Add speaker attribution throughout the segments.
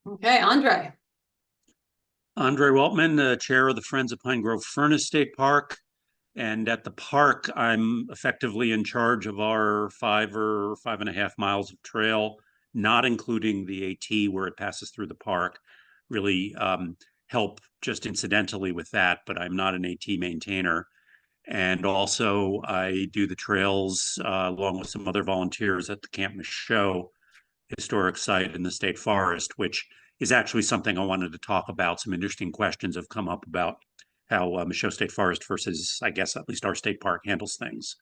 Speaker 1: Okay, Andre.
Speaker 2: Andre Weltman, chair of the Friends of Pine Grove Furnace State Park. And at the park, I'm effectively in charge of our 5.5 miles of trail, not including the AT where it passes through the park. Really help just incidentally with that, but I'm not an AT maintainer. And also, I do the trails along with some other volunteers at the Camp Michaud historic site in the state forest, which is actually something I wanted to talk about. Some interesting questions have come up about how Michaud State Forest versus, I guess, at least our state park handles things.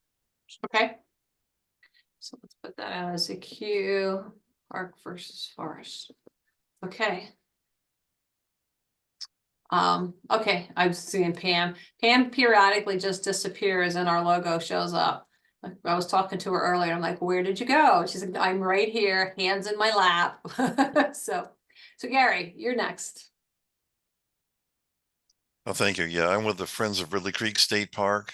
Speaker 1: Okay. So let's put that out as a cue. Park versus forest. Okay. Okay, I'm seeing Pam. Pam periodically just disappears and our logo shows up. I was talking to her earlier. I'm like, where did you go? She's like, I'm right here, hands in my lap. So Gary, you're next.
Speaker 3: Oh, thank you. Yeah, I'm with the Friends of Ridley Creek State Park.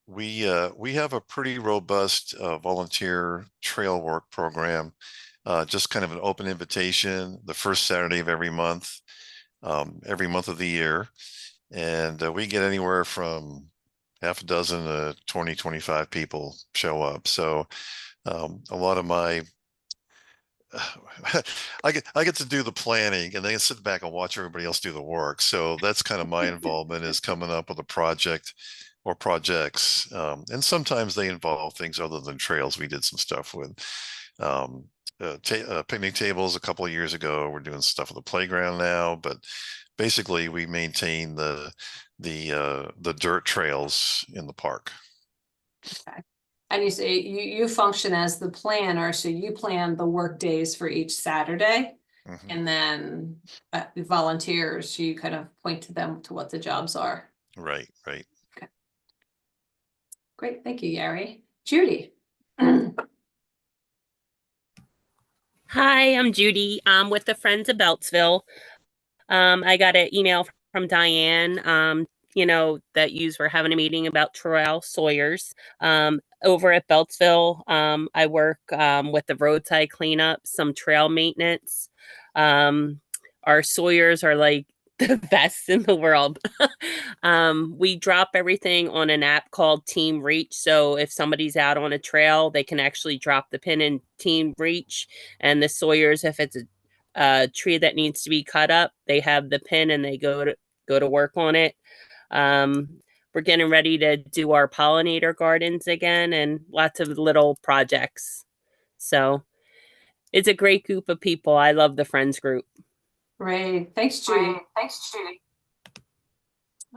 Speaker 3: We have a pretty robust volunteer trail work program. Just kind of an open invitation the first Saturday of every month of the year. And we get anywhere from half a dozen to 20, 25 people show up. So a lot of my I get to do the planning and then sit back and watch everybody else do the work. So that's kind of my involvement, is coming up with a project or projects. And sometimes they involve things other than trails. We did some stuff with picnic tables a couple of years ago. We're doing stuff with the playground now, but basically we maintain the dirt trails in the park.
Speaker 1: Okay. And you say you function as the planner, so you plan the work days for each Saturday.
Speaker 3: Mhm.
Speaker 1: And then the volunteers, you kind of point to them to what the jobs are.
Speaker 3: Right, right.
Speaker 1: Okay. Great, thank you, Gary. Judy.
Speaker 4: Hi, I'm Judy. I'm with the Friends of Beltsville. I got an email from Diane, that you were having a meeting about Trail Sawyers. Over at Beltsville, I work with the roadside cleanup, some trail maintenance. Our Sawyers are like the best in the world. We drop everything on an app called Team Reach. So if somebody's out on a trail, they can actually drop the pin in Team Reach. And the Sawyers, if it's a tree that needs to be cut up, they have the pin and they go to work on it. We're getting ready to do our pollinator gardens again and lots of little projects. So it's a great group of people. I love the Friends group.
Speaker 1: Great, thanks, Judy.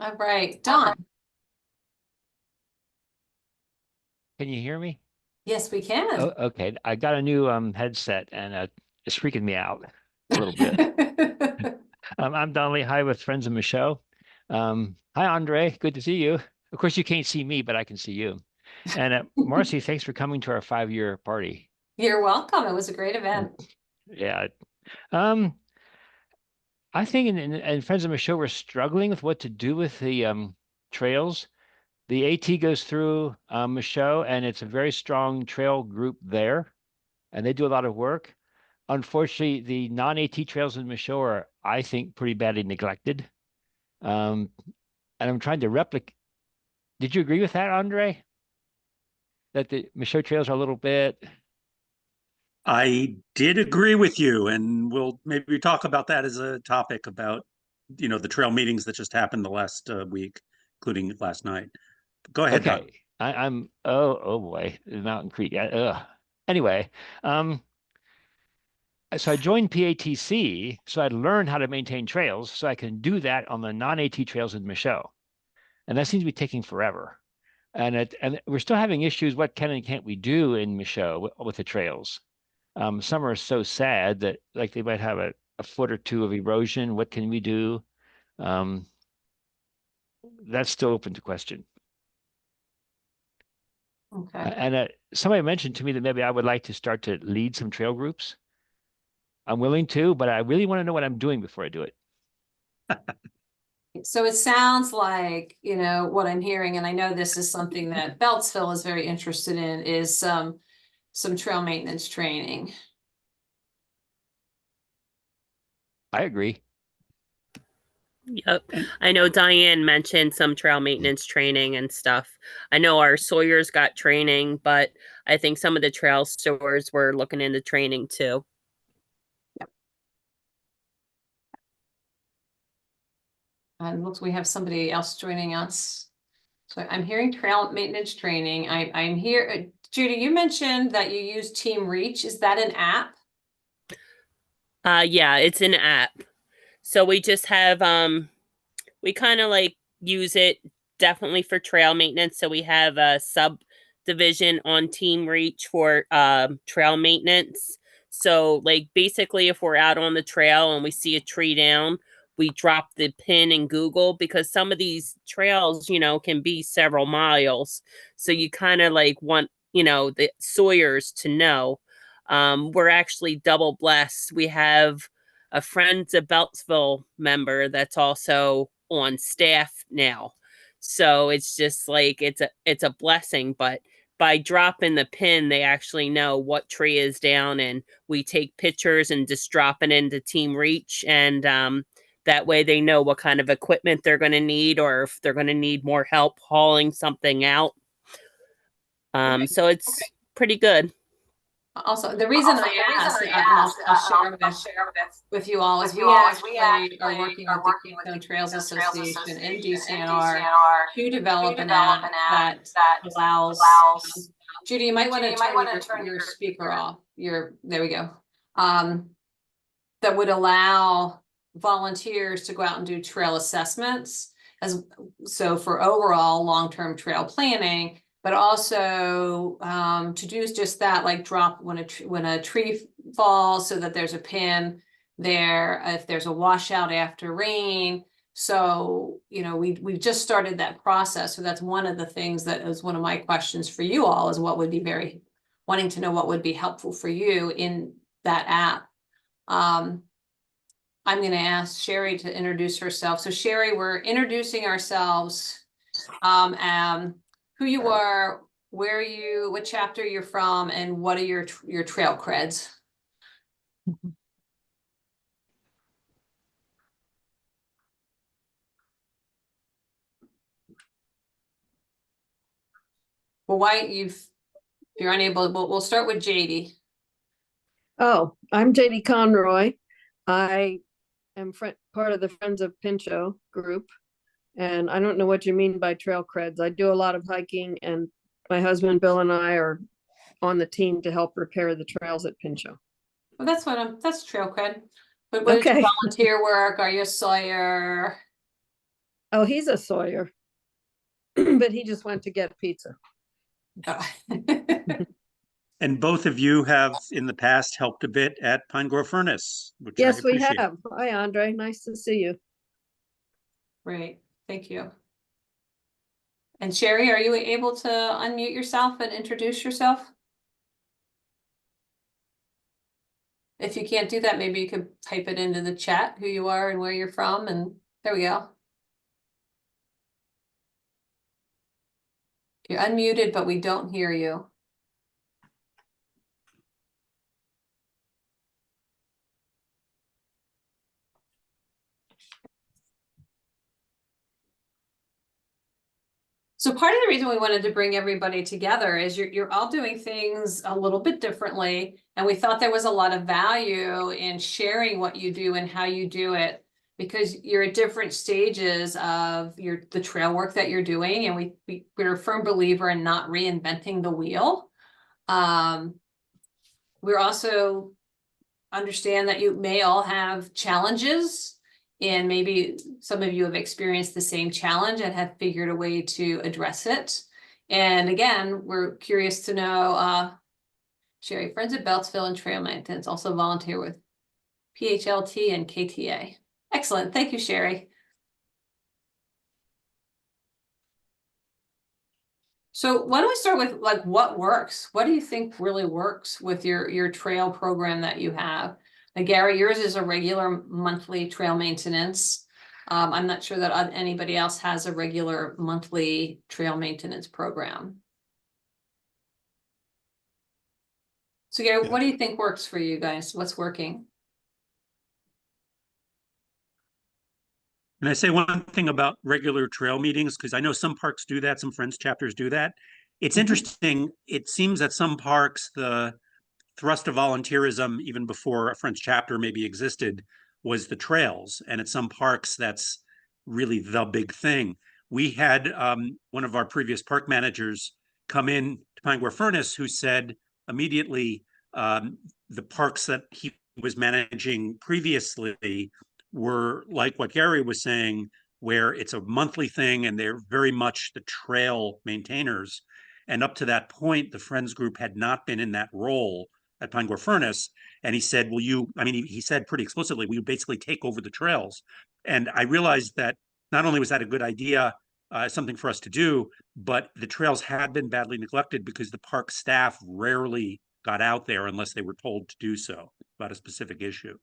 Speaker 1: All right, Don.
Speaker 5: Can you hear me?
Speaker 1: Yes, we can.
Speaker 5: Oh, okay. I got a new headset and it's freaking me out a little bit. I'm Donnelly. Hi with Friends of Michaud. Hi, Andre. Good to see you. Of course, you can't see me, but I can see you. And Marcy, thanks for coming to our 5-year party.
Speaker 1: You're welcome. It was a great event.
Speaker 5: Yeah. Um, I think in Friends of Michaud, we're struggling with what to do with the trails. The AT goes through Michaud, and it's a very strong trail group there, and they do a lot of work. Unfortunately, the non-AT trails in Michaud are, I think, pretty badly neglected. And I'm trying to replicate. Did you agree with that, Andre? That the Michaud trails are a little bit.
Speaker 2: I did agree with you, and we'll maybe talk about that as a topic about, the trail meetings that just happened the last week, including last night. Go ahead, Don.
Speaker 5: Okay. I'm oh boy, the Mountain Creek. Anyway, so I joined PATC so I'd learn how to maintain trails so I can do that on the non-AT trails in Michaud. And that seems to be taking forever. And we're still having issues. What can and can't we do in Michaud with the trails? Some are so sad that like they might have a foot or two of erosion. What can we do? Um, that's still open to question.
Speaker 1: Okay.
Speaker 5: And somebody mentioned to me that maybe I would like to start to lead some trail groups. I'm willing to, but I really want to know what I'm doing before I do it.
Speaker 1: So it sounds like, what I'm hearing, and I know this is something that Beltsville is very interested in, is some trail maintenance training.
Speaker 5: I agree.
Speaker 4: Yep. I know Diane mentioned some trail maintenance training and stuff. I know our Sawyer's got training, but I think some of the trail stores were looking into training too.
Speaker 1: Looks we have somebody else joining us. So I'm hearing trail maintenance training. I'm here. Judy, you mentioned that you use Team Reach. Is that an app?
Speaker 4: Yeah, it's an app. So we just have we kind of like use it definitely for trail maintenance. So we have a subdivision on Team Reach for trail maintenance. So like basically if we're out on the trail and we see a tree down, we drop the pin in Google because some of these trails, you know, can be several miles. So you kind of like want, you know, the Sawyers to know. We're actually double blessed. We have a Friends of Beltsville member that's also on staff now. So it's just like it's a blessing, but by dropping the pin, they actually know what tree is down, and we take pictures and just drop it into Team Reach, and that way they know what kind of equipment they're going to need, or if they're going to need more help hauling something out. So it's pretty good.
Speaker 1: Also, the reason I asked, and I'll share with you all, is we actually are working with the Keystone Trails Association in DCNR to develop an app that allows, Judy, you might want to turn your speaker off. There we go. That would allow volunteers to go out and do trail assessments so for overall long-term trail planning, but also to do just that, like drop when a tree falls so that there's a pin there, if there's a washout after rain. So, you know, we've just started that process. So that's one of the things that is one of my questions for you all, is what would be wanting to know what would be helpful for you in that app. I'm going to ask Sherry to introduce herself. So Sherry, we're introducing ourselves, who you are, what chapter you're from, and what are your trail creds. Well, if you're unable, we'll start with JD.
Speaker 6: Oh, I'm JD Conroy. I am part of the Friends of Pinchot group, and I don't know what you mean by trail creds. I do a lot of hiking, and my husband Bill and I are on the team to help repair the trails at Pinchot.
Speaker 1: Well, that's trail cred. But what is your volunteer work? Are you a Sawyer?
Speaker 6: Oh, he's a Sawyer, but he just went to get pizza.
Speaker 1: Oh.
Speaker 2: And both of you have in the past helped a bit at Pine Grove Furnace, which I
Speaker 6: Yes, we
Speaker 2: appreciate.
Speaker 6: have. Hi, Andre. Nice to see you.
Speaker 1: Great, thank you. And Sherry, are you able to unmute yourself and introduce yourself? If you can't do that, maybe you could type it into the chat, who you are and where you're from, and there we go. You're unmuted, but we don't hear you. So part of the reason we wanted to bring everybody together is you're all doing things a little bit differently. And we thought there was a lot of value in sharing what you do and how you do it, because you're at different stages of the trail work that you're doing. And we're a firm believer in not reinventing the wheel. We're also understand that you may all have challenges, and maybe some of you have experienced the same challenge and have figured a way to address it. And again, we're curious to know, Sherry, Friends of Beltsville and Trail Maintenance, also volunteer with PHLT and KTA. Excellent, thank you, Sherry. So why don't we start with like what works? What do you think really works with your trail program that you have? Now, Gary, yours is a regular monthly trail maintenance. I'm not sure that anybody else has a regular monthly trail maintenance program. So Gary, what do you think works for you guys? What's working?
Speaker 2: And I say one thing about regular trail meetings, because I know some parks do that, some Friends chapters do that. It's interesting. It seems that some parks, the thrust of volunteerism, even before a Friends chapter maybe existed, was the trails. And at some parks, that's really the big thing. We had one of our previous park managers come in to Pine Grove Furnace who said immediately the parks that he was managing previously were like what Gary was saying, where it's a monthly thing and they're very much the trail maintainers. And up to that point, the Friends group had not been in that role at Pine Grove Furnace. And he said, he said pretty explicitly, we would basically take over the trails. And I realized that not only was that a good idea, something for us to do, but the trails had been badly neglected because the park staff rarely got out there unless they were told to do so about a specific issue.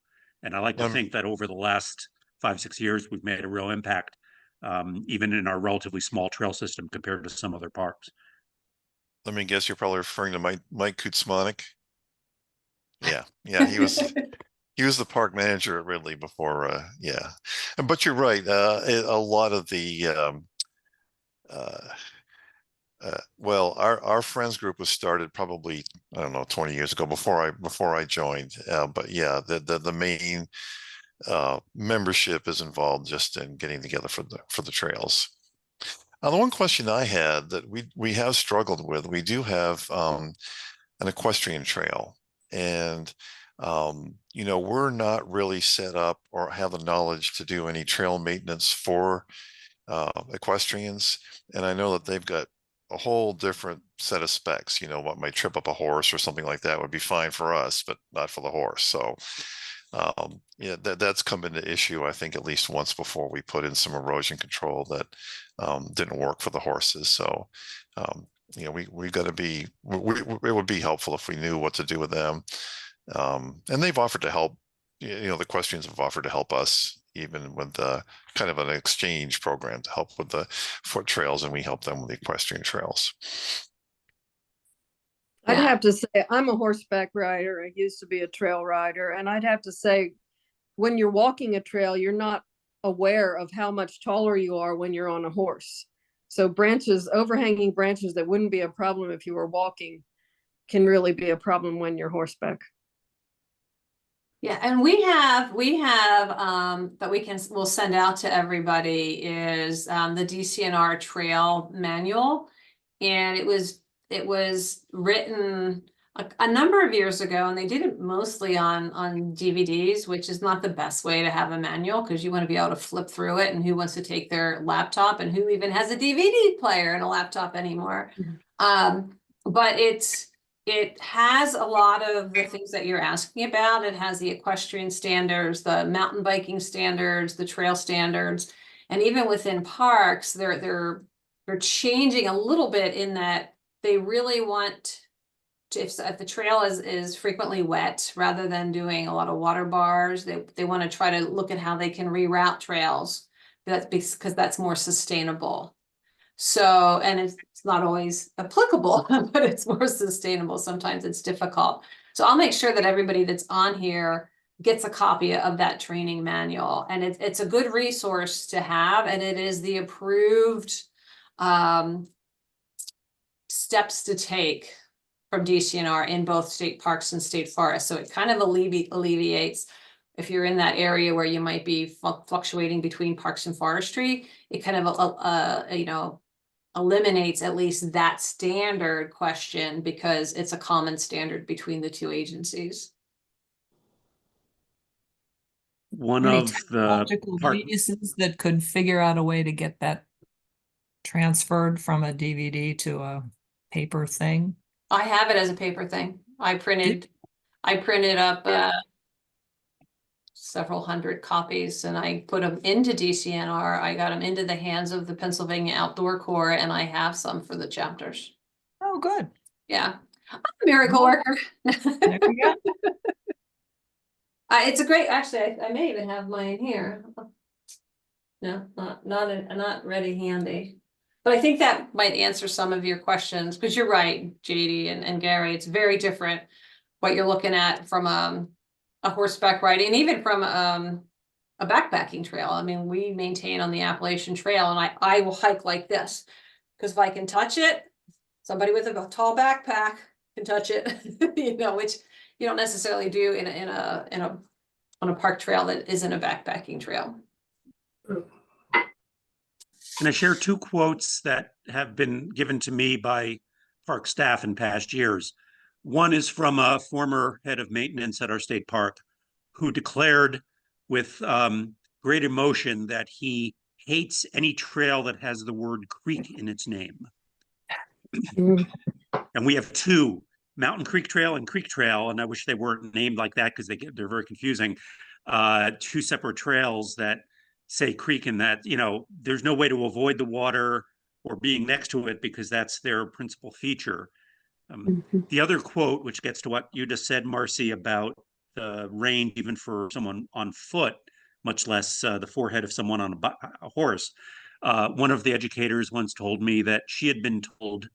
Speaker 2: And I like to think that over the last 5-6 years, we've made a real impact, even in our relatively small trail system compared to some other parks.
Speaker 3: Let me guess, you're probably referring to Mike Kutzmanik. Yeah, he was the park manager at Ridley before. Yeah, but you're right. A lot of the well, our Friends group was started probably, I don't know, 20 years ago before I joined. But yeah, the main membership is involved just in getting together for the trails. The one question I had that we have struggled with, we do have an equestrian trail, and we're not really set up or have the knowledge to do any trail maintenance for equestrians, and I know that they've got a whole different set of specs. What might trip up a horse or something like that would be fine for us, but not for the horse. So yeah, that's come into issue, I think, at least once before. We put in some erosion control that didn't work for the horses. So we've got to be, it would be helpful if we knew what to do with them. And they've offered to help. The equestrians have offered to help us, even with kind of an exchange program to help with the foot trails, and we help them with the equestrian trails.
Speaker 6: I'd have to say, I'm a horseback rider. I used to be a trail rider. And I'd have to say, when you're walking a trail, you're not aware of how much taller you are when you're on a horse. So overhanging branches that wouldn't be a problem if you were walking can really be a problem when you're horseback.
Speaker 1: Yeah, and we have that we'll send out to everybody is the DCNR trail manual. And it was written a number of years ago, and they did it mostly on DVDs, which is not the best way to have a manual, because you want to be able to flip through it, and who wants to take their laptop, and who even has a DVD player and a laptop anymore. But it has a lot of the things that you're asking about. It has the equestrian standards, the mountain biking standards, the trail standards, and even within parks, they're changing a little bit in that they really want to, if the trail is frequently wet, rather than doing a lot of water bars, they want to try to look at how they can reroute trails. That's because that's more sustainable. So, and it's not always applicable, but it's more sustainable. Sometimes it's difficult. So I'll make sure that everybody that's on here gets a copy of that training manual, and it's a good resource to have, and it is the approved steps to take from DCNR in both state parks and state forests. So it kind of alleviates, if you're in that area where you might be fluctuating between parks and forestry, it kind of eliminates at least that standard question, because it's a common standard between the two agencies.
Speaker 2: One
Speaker 7: Any
Speaker 2: of the
Speaker 7: technological
Speaker 2: park
Speaker 7: geniuses that could figure out a way to get that transferred from a DVD to a paper thing?
Speaker 1: I have it as a paper thing. I printed up several hundred copies, and I put them into DCNR. I got them into the hands of the Pennsylvania Outdoor Corps, and I have some for the chapters.
Speaker 7: Oh, good.
Speaker 1: Yeah, I'm a miracle worker.
Speaker 7: There we go.
Speaker 1: It's a great, actually, I may even have mine here. No, not ready handy. But I think that might answer some of your questions, because you're right, JD and Gary, it's very different what you're looking at from a horseback riding, and even from a backpacking trail. I mean, we maintain on the Appalachian Trail, and I will hike like this. Because if I can touch it, somebody with a tall backpack can touch it, you know, which you don't necessarily do on a park trail that isn't a backpacking trail.
Speaker 2: Can I share two quotes that have been given to me by park staff in past years? One is from a former head of maintenance at our state park who declared with great emotion that he hates any trail that has the word creek in its name. And we have two, Mountain Creek Trail and Creek Trail, and I wish they weren't named like that because they're very confusing. Two separate trails that say creek, and that, you know, there's no way to avoid the water or being next to it because that's their principal feature. The other quote, which gets to what you just said, Marcy, about the range even for someone on foot, much less the forehead of someone on a horse. One of the educators once told me that she had been told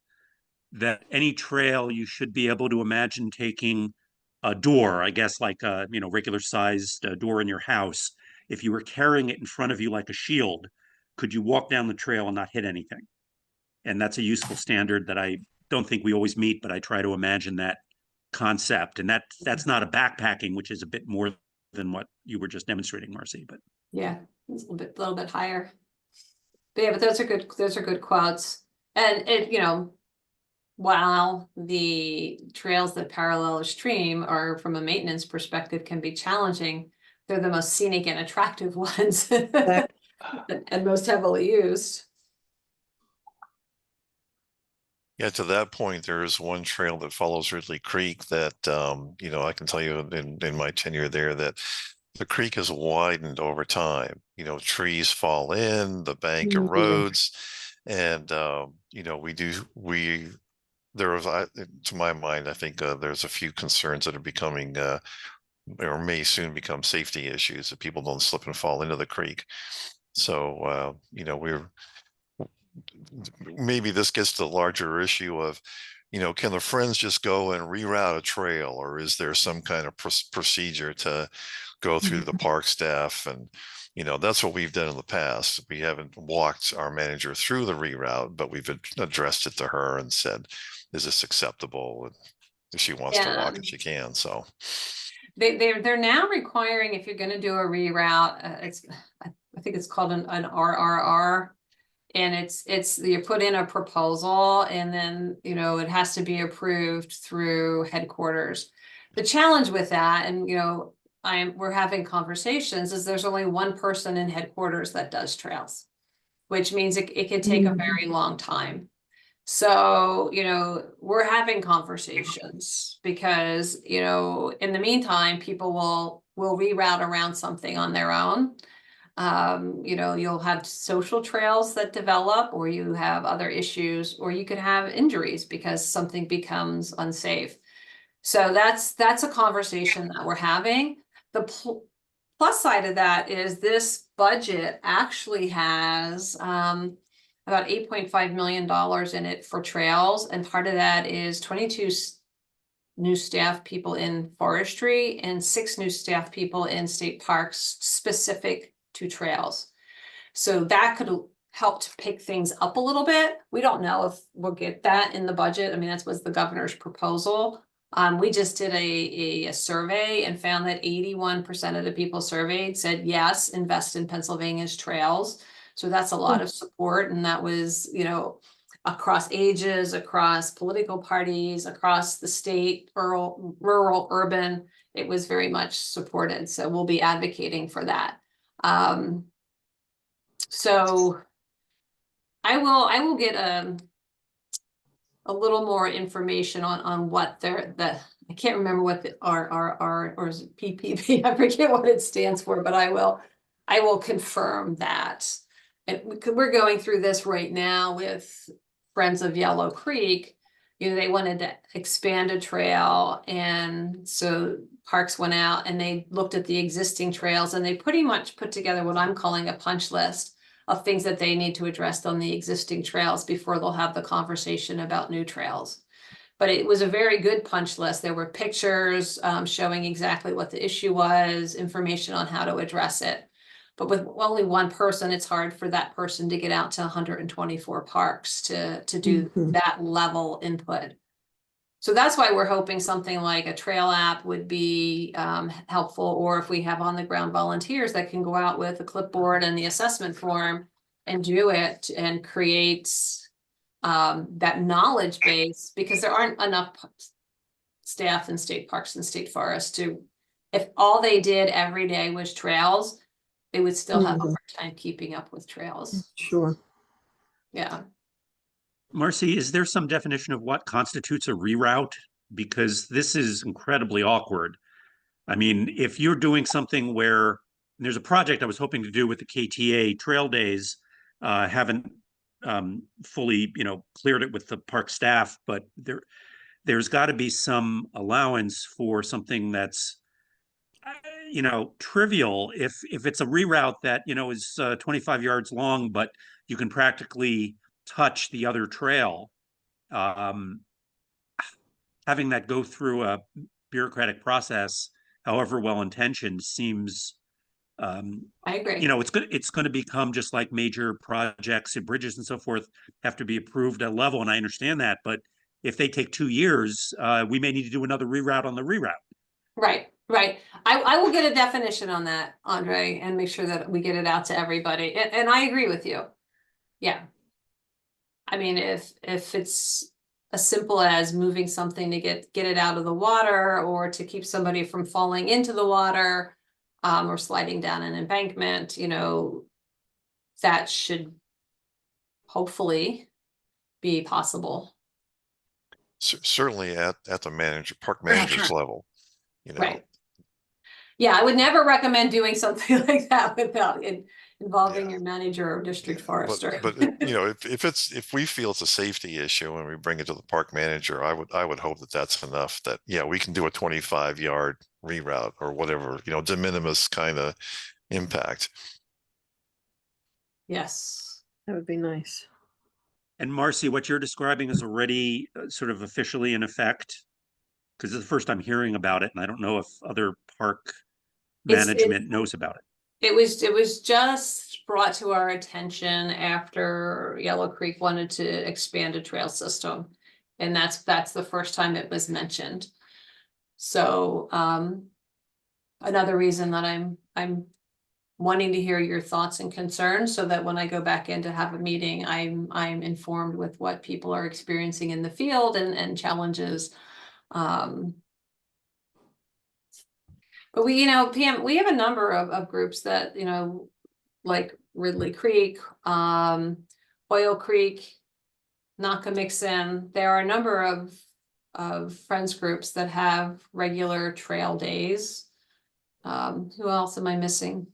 Speaker 2: that any trail you should be able to imagine taking a door, I guess like a, you know, regular sized door in your house. If you were carrying it in front of you like a shield, could you walk down the trail and not hit anything? And that's a useful standard that I don't think we always meet, but I try to imagine that concept. And that's not a backpacking, which is a bit more than what you were just demonstrating, Marcy. But
Speaker 1: yeah, it's a little bit higher. But yeah, but those are good quotes. And it, you know, while the trails that parallel a stream are, from a maintenance perspective, can be challenging, they're the most scenic and attractive ones and most heavily used.
Speaker 3: Yeah, to that point, there is one trail that follows Ridley Creek that, you know, I can tell you in my tenure there that the creek has widened over time. You know, trees fall in, the bank erodes, and, you know, to my mind, I think there's a few concerns that are becoming, or may soon become safety issues, that people don't slip and fall into the creek. So, you know, maybe this gets to the larger issue of, you know, can the Friends just go and reroute a trail, or is there some kind of procedure to go through the park staff? And, you know, that's what we've done in the past. We haven't walked our manager through the reroute, but we've addressed it to her and said, is this acceptable? And if she wants to walk it, she can. So
Speaker 1: They're now requiring, if you're going to do a reroute, I think it's called an RRR. And it's you put in a proposal, and then, you know, it has to be approved through headquarters. The challenge with that, and, you know, we're having conversations, is there's only one person in headquarters that does trails, which means it can take a very long time. So, you know, we're having conversations because, you know, in the meantime, people will reroute around something on their own. You know, you'll have social trails that develop, or you have other issues, or you could have injuries because something becomes unsafe. So that's a conversation that we're having. The plus side of that is this budget actually has about $8.5 million in it for trails, and part of that is 22 new staff people in forestry and 6 new staff people in state parks specific to trails. So that could help to pick things up a little bit. We don't know if we'll get that in the budget. I mean, that was the governor's proposal. We just did a survey and found that 81% of the people surveyed said, yes, invest in Pennsylvania's trails. So that's a lot of support. And that was, you know, across ages, across political parties, across the state, rural, urban, it was very much supported. So we'll be advocating for that. So I will get a little more information on what I can't remember what the RRR or is it PPP, I forget what it stands for, but I will confirm that. And we're going through this right now with Friends of Yellow Creek. You know, they wanted to expand a trail, and so parks went out and they looked at the existing trails, and they pretty much put together what I'm calling a punch list of things that they need to address on the existing trails before they'll have the conversation about new trails. But it was a very good punch list. There were pictures showing exactly what the issue was, information on how to address it. But with only one person, it's hard for that person to get out to 124 parks to do that level input. So that's why we're hoping something like a trail app would be helpful, or if we have on the ground volunteers that can go out with a clipboard and the assessment form and do it and create that knowledge base, because there aren't enough staff in state parks and state forests to, if all they did every day was trails, they would still have a hard time keeping up with trails.
Speaker 6: Sure.
Speaker 1: Yeah.
Speaker 2: Marcy, is there some definition of what constitutes a reroute? Because this is incredibly awkward. I mean, if you're doing something where there's a project I was hoping to do with the KTA Trail Days, haven't fully, cleared it with the park staff, but there's got to be some allowance for something that's, trivial. If it's a reroute that is 25 yards long, but you can practically touch the other trail, having that go through a bureaucratic process, however well intentioned, seems
Speaker 1: I agree.
Speaker 2: it's going to become just like major projects and bridges and so forth have to be approved at a level, and I understand that, but if they take 2 years, we may need to do another reroute on the reroute.
Speaker 1: Right. I will get a definition on that, Andre, and make sure that we get it out to everybody. And I agree with you. Yeah. I mean, if it's as simple as moving something to get it out of the water, or to keep somebody from falling into the water, or sliding down an embankment, that should hopefully be possible.
Speaker 3: Certainly at the park manager's level,
Speaker 1: Right. Yeah, I would never recommend doing something like that without involving your manager or district forester.
Speaker 3: But if we feel it's a safety issue and we bring it to the park manager, I would hope that that's enough, that we can do a 25-yard reroute or whatever, de minimis kind of impact.
Speaker 1: Yes.
Speaker 6: That would be nice.
Speaker 2: And Marcy, what you're describing is already sort of officially in effect, because it's the first I'm hearing about it, and I don't know if other park management knows about it.
Speaker 1: It was just brought to our attention after Yellow Creek wanted to expand a trail system, and that's the first time it was mentioned. So another reason that I'm wanting to hear your thoughts and concerns, so that when I go back in to have a meeting, I'm informed with what people are experiencing in the field and challenges. But we, Pam, we have a number of groups that, like Ridley Creek, Oil Creek, Nakamixon. There are a number of friends groups that have regular trail days. Who else am I missing?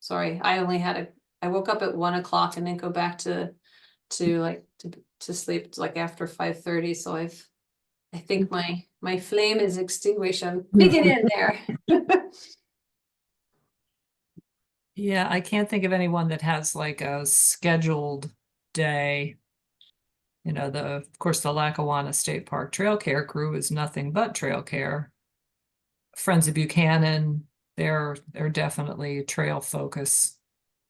Speaker 1: Sorry, I woke up at 1 o'clock and then go back to sleep like after 5:30. So I think my flame is extinguished. I'm digging in there.
Speaker 7: Yeah, I can't think of anyone that has like a scheduled day. Of course, the Lackawanna State Park Trail Care crew is nothing but trail care. Friends of Buchanan, they're definitely trail focus.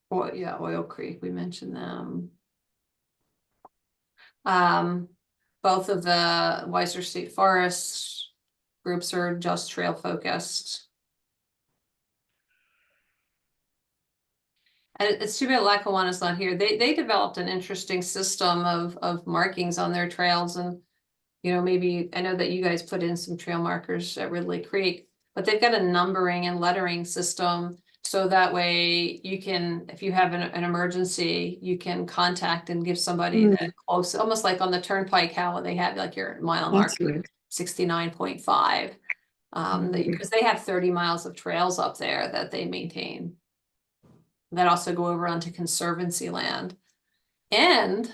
Speaker 1: Well, yeah, Oil Creek, we mentioned them. Both of the Weiser State Forest groups are just trail focused. And it's too bad Lackawanna's not here. They developed an interesting system of markings on their trails, and maybe I know that you guys put in some trail markers at Ridley Creek, but they've got a numbering and lettering system, so that way you can, if you have an emergency, you can contact and give somebody that close, almost like on the turnpike, how they have like your mile marker 69.5, because they have 30 miles of trails up there that they maintain that also go over onto conservancy land. And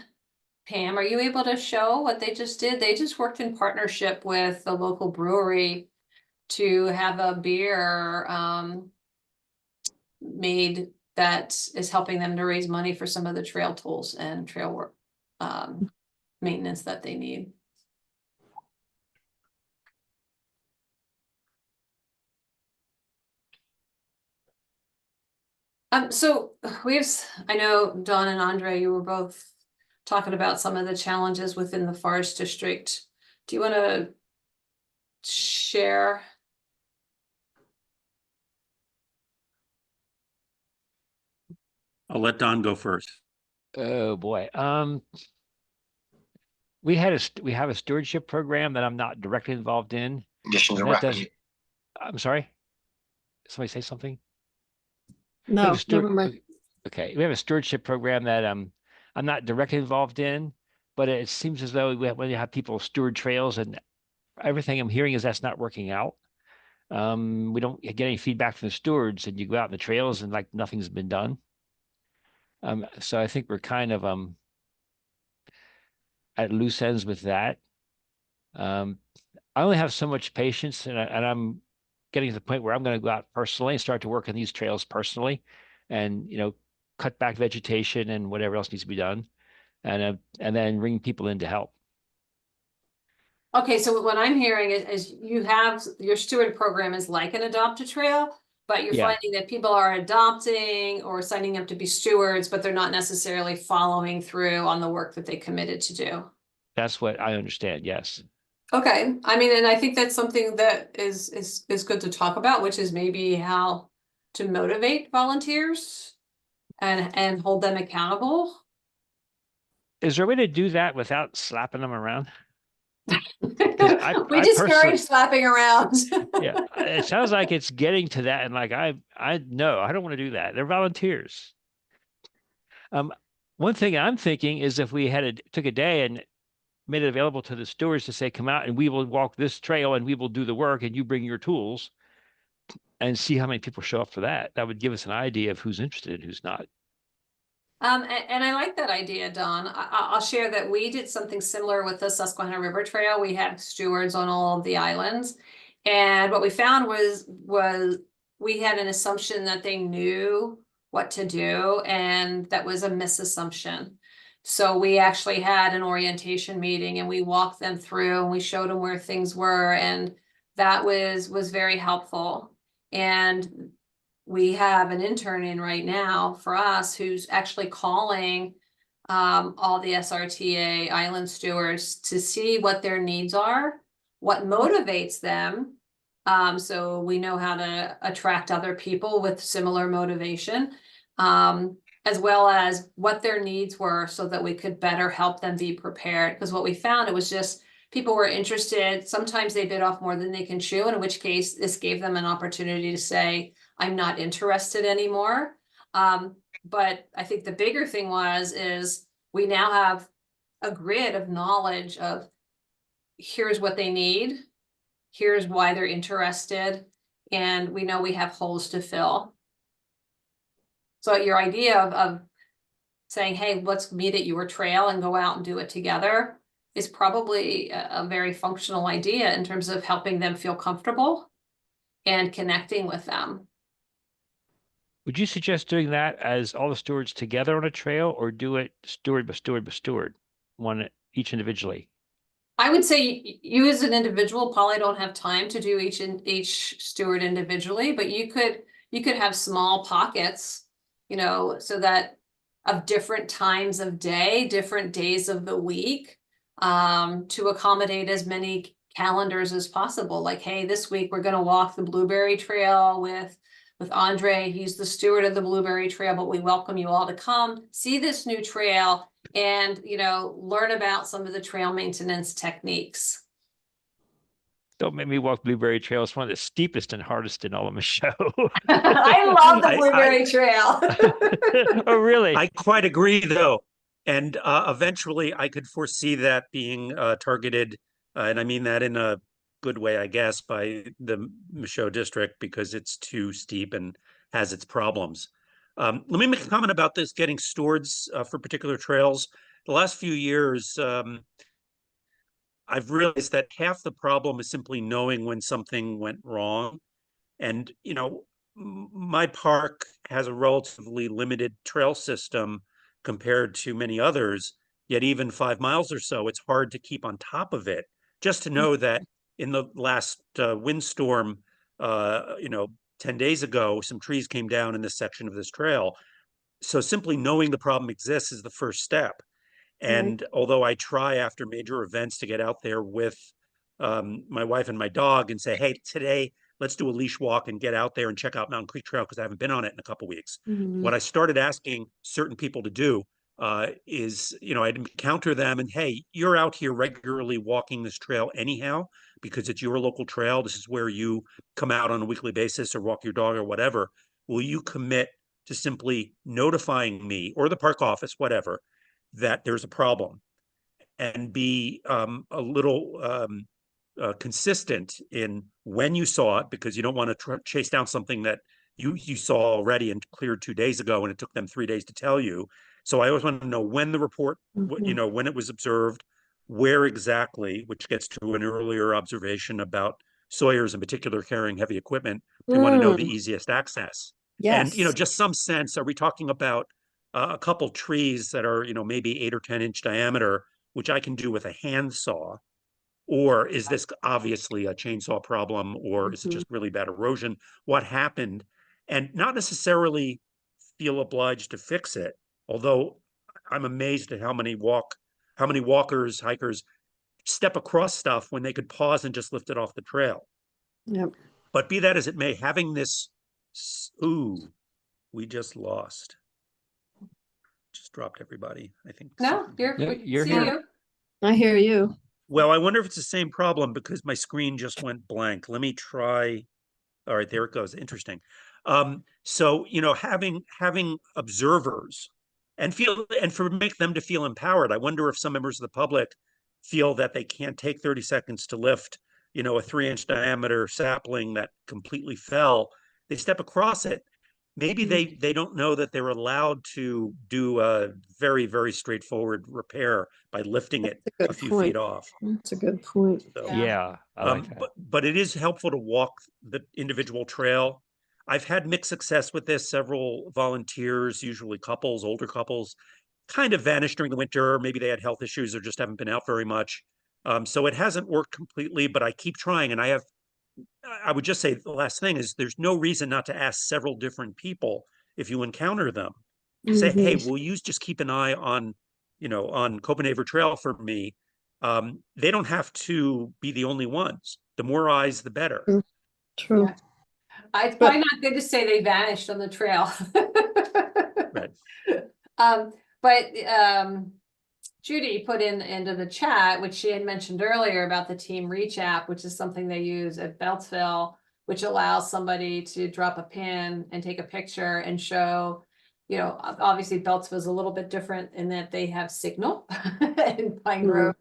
Speaker 1: Pam, are you able to show what they just did? They just worked in partnership with the local brewery to have a beer made that is helping them to raise money for some of the trail tools and trail work maintenance that they need. So I know Dawn and Andre, you were both talking about some of the challenges within the forest district. Do you want to share?
Speaker 2: I'll let Don go first.
Speaker 5: Oh boy. We have a stewardship program that I'm not directly involved in.
Speaker 8: Conditions are
Speaker 5: That does,
Speaker 8: rapidly.
Speaker 5: I'm sorry. Somebody say something? We
Speaker 6: No,
Speaker 5: have a steward,
Speaker 6: never mind.
Speaker 5: okay, we have a stewardship program that I'm not directly involved in, but it seems as though when you have people steward trails, and everything I'm hearing is that's not working out. We don't get any feedback from the stewards, and you go out in the trails and like nothing's been done. So I think we're kind of at loose ends with that. I only have so much patience, and I'm getting to the point where I'm going to go out personally and start to work on these trails personally, and cut back vegetation and whatever else needs to be done, and then bring people in to help.
Speaker 1: Okay, so what I'm hearing is you have your steward program is like an adopt a trail, but you're
Speaker 5: Yeah.
Speaker 1: finding that people are adopting or signing up to be stewards, but they're not necessarily following through on the work that they committed to do.
Speaker 5: That's what I understand. Yes.
Speaker 1: Okay, I mean, and I think that's something that is good to talk about, which is maybe how to motivate volunteers and hold them accountable.
Speaker 5: Is there a way to do that without slapping them around? I
Speaker 1: We
Speaker 5: personally-
Speaker 1: discourage slapping around.
Speaker 5: Yeah, it sounds like it's getting to that, and like I no, I don't want to do that. They're volunteers. One thing I'm thinking is if we took a day and made it available to the stewards to say, come out and we will walk this trail and we will do the work and you bring your tools, and see how many people show up for that. That would give us an idea of who's interested and who's not.
Speaker 1: And I like that idea, Don. I'll share that we did something similar with the Susquehanna River Trail. We had stewards on all of the islands. And what we found was we had an assumption that they knew what to do, and that was a misassumption. So we actually had an orientation meeting and we walked them through and we showed them where things were, and that was very helpful. And we have an intern in right now for us who's actually calling all the SRTA island stewards to see what their needs are, what motivates them. So we know how to attract other people with similar motivation, as well as what their needs were so that we could better help them be prepared. Because what we found, it was just people were interested. Sometimes they bit off more than they can chew, in which case this gave them an opportunity to say, I'm not interested anymore. But I think the bigger thing is we now have a grid of knowledge of here's what they need, here's why they're interested, and we know we have holes to fill. So your idea of saying, hey, let's meet at your trail and go out and do it together is probably a very functional idea in terms of helping them feel comfortable and connecting with them.
Speaker 5: Would you suggest doing that as all the stewards together on a trail, or do it steward by steward by steward, one each individually?
Speaker 1: I would say you as an individual probably don't have time to do each steward individually, but you could have small pockets, so that of different times of day, different days of the week, to accommodate as many calendars as possible. Like, hey, this week we're going to walk the Blueberry Trail with Andre. He's the steward of the Blueberry Trail, but we welcome you all to come see this new trail and, learn about some of the trail maintenance techniques.
Speaker 5: Don't make me walk Blueberry Trail. It's one of the steepest and hardest in all of Michelle.
Speaker 1: I love the Blueberry Trail.
Speaker 5: Oh, really?
Speaker 2: I quite agree, though. And eventually I could foresee that being targeted, and I mean that in a good way, I guess, by the Michaud district, because it's too steep and has its problems. Let me make a comment about this getting stewards for particular trails. The last few years, I've realized that half the problem is simply knowing when something went wrong. And, my park has a relatively limited trail system compared to many others, yet even 5 miles or so, it's hard to keep on top of it. Just to know that in the last windstorm, 10 days ago, some trees came down in this section of this trail. So simply knowing the problem exists is the first step. And although I try after major events to get out there with my wife and my dog and say, hey, today let's do a leash walk and get out there and check out Mountain Creek Trail because I haven't been on it in a couple weeks. What I started asking certain people to do is, I'd encounter them and, hey, you're out here regularly walking this trail anyhow, because it's your local trail. This is where you come out on a weekly basis or walk your dog or whatever. Will you commit to simply notifying me or the park office, whatever, that there's a problem, and be a little consistent in when you saw it, because you don't want to chase down something that you saw already and cleared 2 days ago and it took them 3 days to tell you. So I always want to know when the report, when it was observed, where exactly, which gets to an earlier observation about sawyers in particular carrying heavy equipment. They want to know the easiest access.
Speaker 6: Yes.
Speaker 2: And, just some sense, are we talking about a couple trees that are, maybe 8 or 10 inch diameter, which I can do with a hand saw? Or is this obviously a chainsaw problem, or is it just really bad erosion? What happened? And not necessarily feel obliged to fix it, although I'm amazed at how many walkers, hikers step across stuff when they could pause and just lift it off the trail.
Speaker 6: Yep.
Speaker 2: But be that as it may, having this, we just lost. Just dropped everybody, I think.
Speaker 1: No,
Speaker 5: No,
Speaker 1: we
Speaker 5: you're
Speaker 1: see
Speaker 5: here.
Speaker 1: you.
Speaker 6: I hear you.
Speaker 2: Well, I wonder if it's the same problem because my screen just went blank. Let me try. All right, there it goes. Interesting. So, having observers and make them to feel empowered. I wonder if some members of the public feel that they can't take 30 seconds to lift, a 3-inch diameter sapling that completely fell. They step across it. Maybe they don't know that they're allowed to do a very, very straightforward repair by lifting it a few feet off.
Speaker 6: That's a good point.
Speaker 2: So,
Speaker 5: Yeah, I like that.
Speaker 2: but it is helpful to walk the individual trail. I've had mixed success with this. Several volunteers, usually couples, older couples, kind of vanished during the winter. Maybe they had health issues or just haven't been out very much. So it hasn't worked completely, but I keep trying. And I would just say the last thing is there's no reason not to ask several different people if you encounter them. Say, hey, will you just keep an eye on, on Copenhagen Trail for me? They don't have to be the only ones. The more eyes, the better.
Speaker 6: True.
Speaker 1: Yeah. It's probably not good to say they vanished on the trail.
Speaker 2: Right.
Speaker 1: But Judy put into the chat, which she had mentioned earlier about the Team Reach app, which is something they use at Beltsville, which allows somebody to drop a pin and take a picture and show, obviously Beltsville is a little bit different in that they have signal and Pine Grove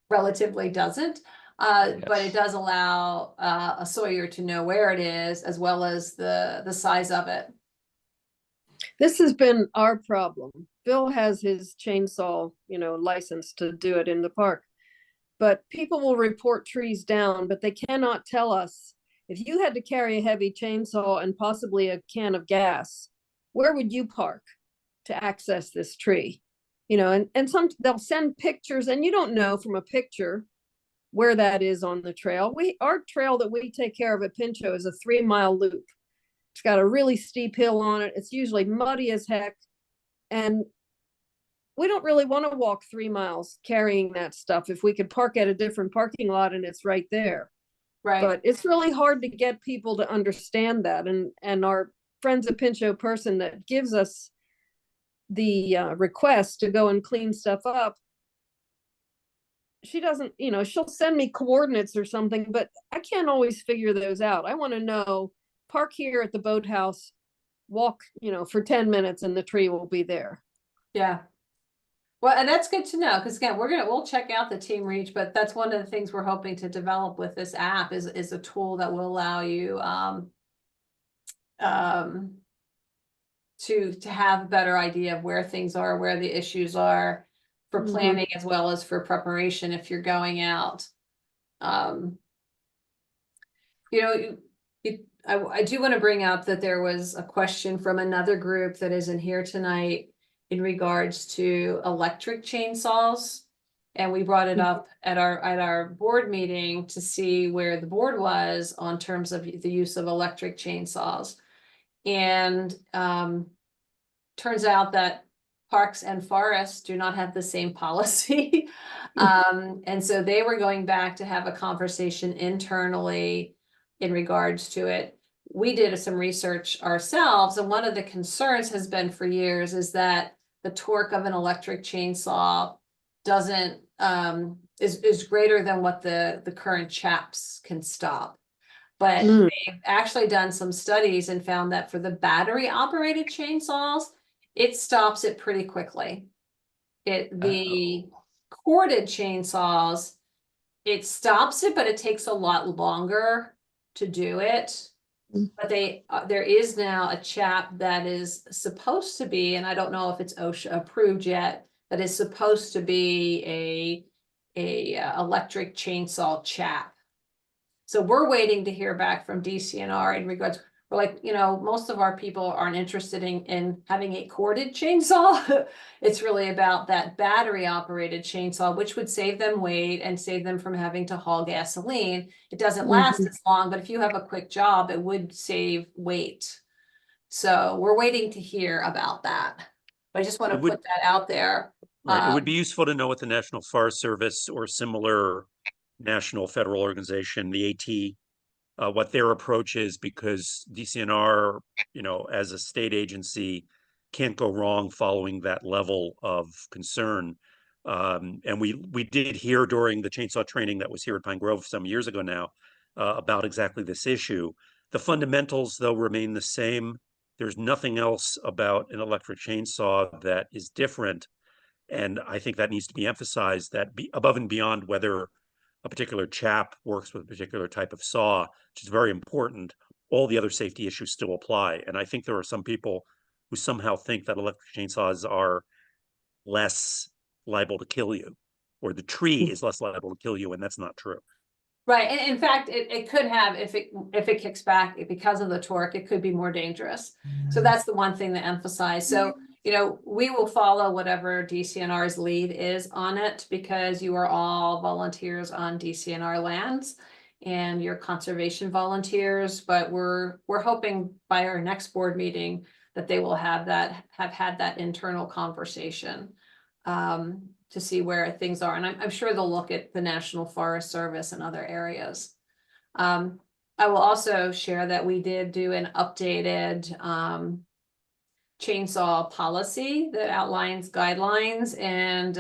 Speaker 1: relatively doesn't. But it does allow a sawyer to know where it is as well as the size of it.
Speaker 6: This has been our problem. Bill has his chainsaw, license to do it in the park. But people will report trees down, but they cannot tell us if you had to carry a heavy chainsaw and possibly a can of gas, where would you park to access this tree? And they'll send pictures and you don't know from a picture where that is on the trail. Our trail that we take care of at Pinchot is a 3-mile loop. It's got a really steep hill on it. It's usually muddy as heck. And we don't really want to walk 3 miles carrying that stuff if we could park at a different parking lot and it's right there.
Speaker 1: Right.
Speaker 6: But it's really hard to get people to understand that. And our Friends of Pinchot person that gives us the request to go and clean stuff up, she doesn't, she'll send me coordinates or something, but I can't always figure those out. I want to know, park here at the boathouse, walk, for 10 minutes and the tree will be there.
Speaker 1: Yeah. Well, and that's good to know, because again, we'll check out the Team Reach, but that's one of the things we're hoping to develop with this app is a tool that will allow you to have a better idea of where things are, where the issues are for planning as well as for preparation if you're going out. I do want to bring up that there was a question from another group that isn't here tonight in regards to electric chainsaws. And we brought it up at our board meeting to see where the board was on terms of the use of electric chainsaws. And turns out that parks and forests do not have the same policy. And so they were going back to have a conversation internally in regards to it. We did some research ourselves, and one of the concerns has been for years is that the torque of an electric chainsaw doesn't is greater than what the current chaps can stop. But they've actually done some studies and found that for the battery operated chainsaws, it stops it pretty quickly. The corded chainsaws, it stops it, but it takes a lot longer to do it. But there is now a chap that is supposed to be, and I don't know if it's OSHA approved yet, that is supposed to be a electric chainsaw chap. So we're waiting to hear back from DCNR in regards. We're like, you know, most of our people aren't interested in having a corded chainsaw. It's really about that battery operated chainsaw, which would save them weight and save them from having to haul gasoline. It doesn't last as long, but if you have a quick job, it would save weight. So we're waiting to hear about that. But I just want to put that out there.
Speaker 2: Right. It would be useful to know what the National Forest Service or similar national federal organization, the AT, what their approach is, because DCNR, you know, as a state agency, can't go wrong following that level of concern. And we did hear during the chainsaw training that was here at Pine Grove some years ago now about exactly this issue. The fundamentals, though, remain the same. There's nothing else about an electric chainsaw that is different. And I think that needs to be emphasized, that above and beyond whether a particular chap works with a particular type of saw, which is very important, all the other safety issues still apply. And I think there are some people who somehow think that electric chainsaws are less liable to kill you, or the tree is less liable to kill you, and that's not true.
Speaker 1: Right, and in fact, it could have, if it kicks back because of the torque, it could be more dangerous. So that's the one thing to emphasize. So, you know, we will follow whatever DCNR's lead is on it, because you are all volunteers on DCNR lands and you're conservation volunteers. But we're hoping by our next board meeting that they will have had that internal conversation to see where things are. And I'm sure they'll look at the National Forest Service and other areas. I will also share that we did do an updated chainsaw policy that outlines guidelines, and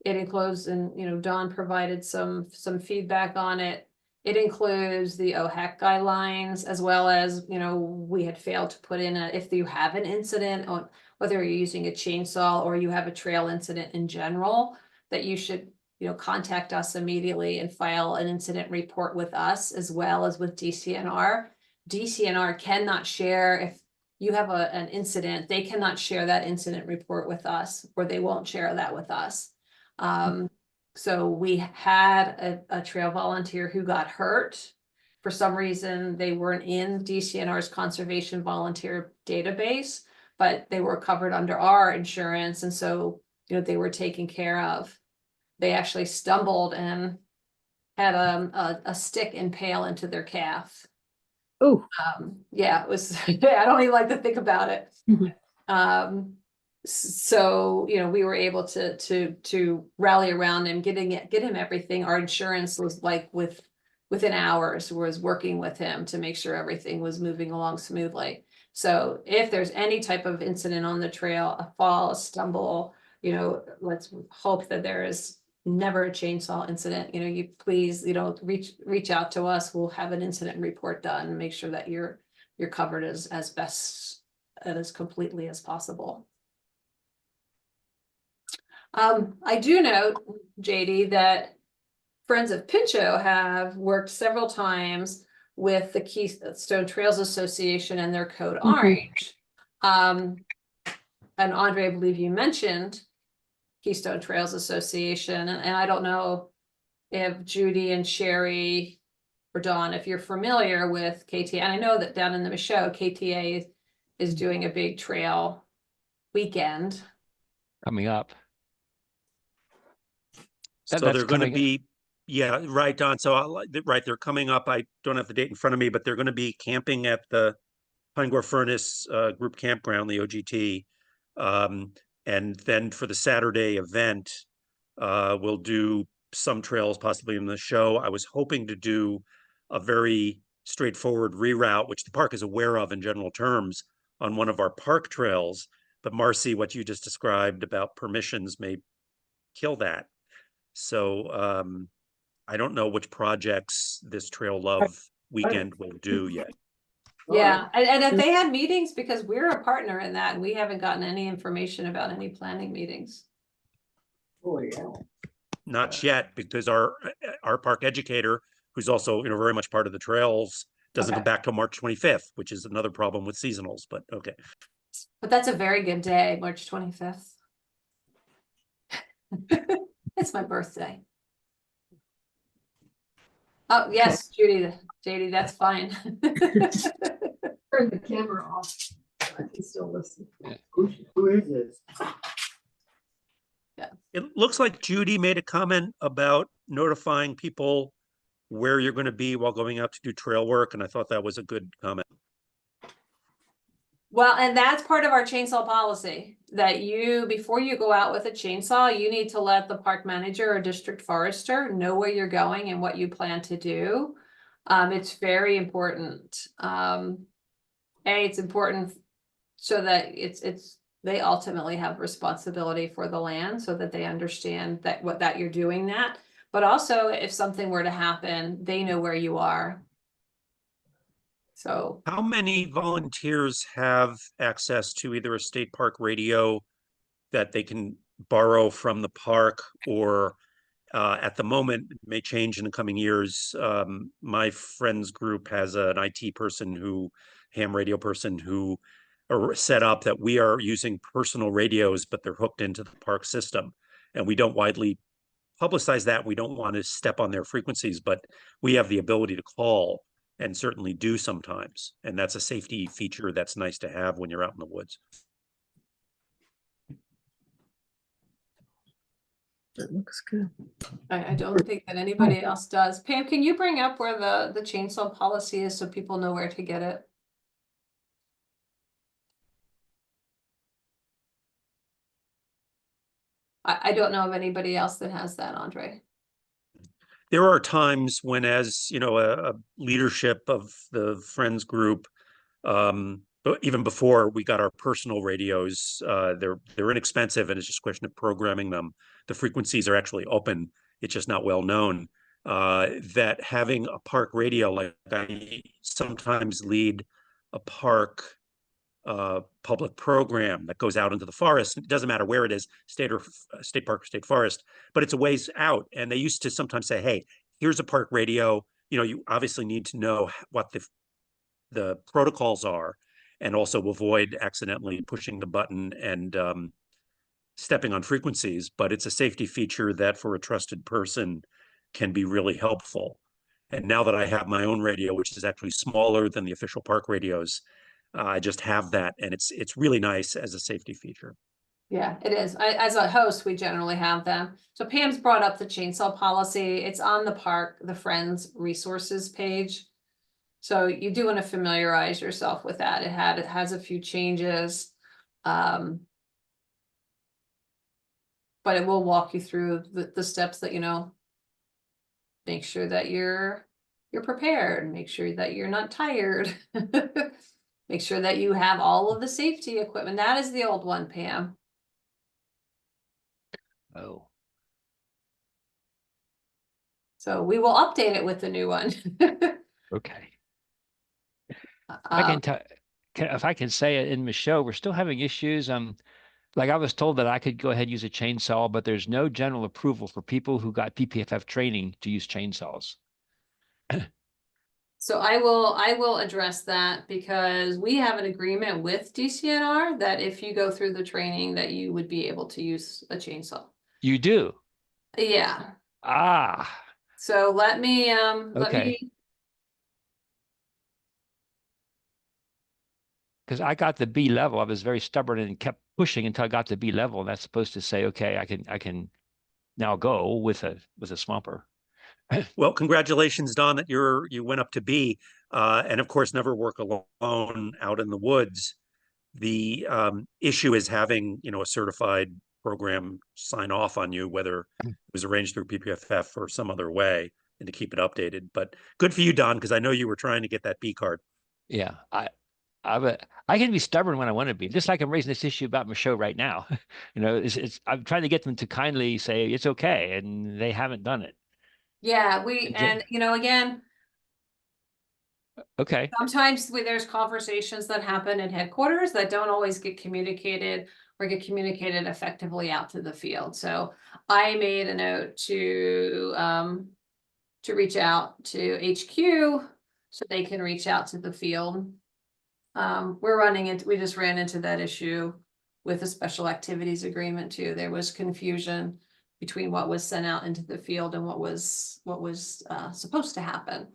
Speaker 1: it includes, and you know, Dawn provided some feedback on it. It includes the OHEC guidelines, as well as, you know, we had failed to put in if you have an incident on whether you're using a chainsaw or you have a trail incident in general, that you should, you know, contact us immediately and file an incident report with us as well as with DCNR. DCNR cannot share, if you have an incident, they cannot share that incident report with us, or they won't share that with us. So we had a trail volunteer who got hurt. For some reason, they weren't in DCNR's conservation volunteer database, but they were covered under our insurance. And so, you know, they were taken care of. They actually stumbled and had a stick impale into their calf.
Speaker 6: Oh,
Speaker 1: Yeah, it was, I don't even like to think about it. So, you know, we were able to rally around him, get him everything. Our insurance was like within hours was working with him to make sure everything was moving along smoothly. So if there's any type of incident on the trail, a fall, a stumble, you know, let's hope that there is never a chainsaw incident. You know, you please, you know, reach out to us. We'll have an incident report done and make sure that you're covered as best and as completely as possible. I do note, JD, that Friends of Pinchot have worked several times with the Keystone Trails Association and their Code Orange. And Andre, I believe you mentioned Keystone Trails Association, and I don't know if Judy and Sherry or Dawn, if you're familiar with KTA. And I know that down in the Michaud, KTA is doing a big trail weekend
Speaker 5: coming up.
Speaker 2: So
Speaker 5: that's
Speaker 2: they're going to
Speaker 5: coming.
Speaker 2: be, yeah, right, Don. So, right, they're coming up. I don't have the date in front of me, but they're going to be camping at the Pine Grove Furnace Group Campground, the OGT. And then for the Saturday event, we'll do some trails possibly in the show. I was hoping to do a very straightforward reroute, which the park is aware of in general terms, on one of our park trails. But Marcy, what you just described about permissions may kill that. So I don't know which projects this Trail Love weekend will do yet.
Speaker 1: Yeah, and if they had meetings, because we're a partner in that, and we haven't gotten any information about any planning meetings.
Speaker 8: Oh, yeah.
Speaker 2: Not yet, because our park educator, who's also very much part of the trails, doesn't
Speaker 1: Okay.
Speaker 2: come back till March 25th, which is another problem with seasonals. But okay.
Speaker 1: But that's a very good day, March 25th. It's my birthday. Oh, yes, JD, that's fine.
Speaker 6: Turn the camera off. I can still listen.
Speaker 8: Who is this?
Speaker 2: It looks like Judy made a comment about notifying people where you're going to be while going out to do trail work, and I thought that was a good comment.
Speaker 1: Well, and that's part of our chainsaw policy, that before you go out with a chainsaw, you need to let the park manager or district forester know where you're going and what you plan to do. It's very important. It's important so that they ultimately have responsibility for the land, so that they understand that you're doing that. But also, if something were to happen, they know where you are. So
Speaker 2: How many volunteers have access to either a state park radio that they can borrow from the park, or at the moment, it may change in the coming years. My friend's group has an IT person ham radio person who are set up that we are using personal radios, but they're hooked into the park system. And we don't widely publicize that. We don't want to step on their frequencies, but we have the ability to call and certainly do sometimes. And that's a safety feature that's nice to have when you're out in the woods.
Speaker 6: That looks good.
Speaker 1: I don't think that anybody else does. Pam, can you bring up where the chainsaw policy is so people know where to get it? I don't know of anybody else that has that, Andre.
Speaker 2: There are times when, as you know, a leadership of the Friends group, but even before we got our personal radios, they're inexpensive, and it's just a question of programming them. The frequencies are actually open. It's just not well known. That having a park radio, like I sometimes lead a park public program that goes out into the forest. It doesn't matter where it is, state park or state forest, but it's a ways out. And they used to sometimes say, hey, here's a park radio. You obviously need to know what the protocols are, and also avoid accidentally pushing the button and stepping on frequencies. But it's a safety feature that for a trusted person can be really helpful. And now that I have my own radio, which is actually smaller than the official park radios, I just have that, and it's really nice as a safety feature.
Speaker 1: Yeah, it is. As a host, we generally have them. So Pam's brought up the chainsaw policy. It's on the Friends resources page. So you do want to familiarize yourself with that. It has a few changes. But it will walk you through the steps that, make sure that you're prepared, make sure that you're not tired. Make sure that you have all of the safety equipment. That is the old one, Pam.
Speaker 5: Oh,
Speaker 1: So we will update it with the new one.
Speaker 5: okay. I can tell, if I can say it in Michaud, we're still having issues. Like I was told that I could go ahead and use a chainsaw, but there's no general approval for people who got PPFF training to use chainsaws.
Speaker 1: So I will address that, because we have an agreement with DCNR that if you go through the training that you would be able to use a chainsaw.
Speaker 5: You do?
Speaker 1: Yeah.
Speaker 5: Ah,
Speaker 1: So let me
Speaker 5: okay. Because I got the B level. I was very stubborn and kept pushing until I got to B level. And that's supposed to say, okay, I can now go with a swamper.
Speaker 2: Well, congratulations, Don, that you went up to B, and of course, never work alone out in the woods. The issue is having, a certified program sign off on you, whether it was arranged through PPFF or some other way, and to keep it updated. But good for you, Don, because I know you were trying to get that B card.
Speaker 5: Yeah, I can be stubborn when I want to be. Just like I'm raising this issue about my show right now. It's I'm trying to get them to kindly say it's okay, and they haven't done it.
Speaker 1: Yeah,
Speaker 5: Ju-
Speaker 1: again,
Speaker 5: Okay.
Speaker 1: sometimes there's conversations that happen in headquarters that don't always get communicated or get communicated effectively out to the field. So I made a note to reach out to HQ so they can reach out to the field. We just ran into that issue with the special activities agreement too. There was confusion between what was sent out into the field and what was supposed to happen.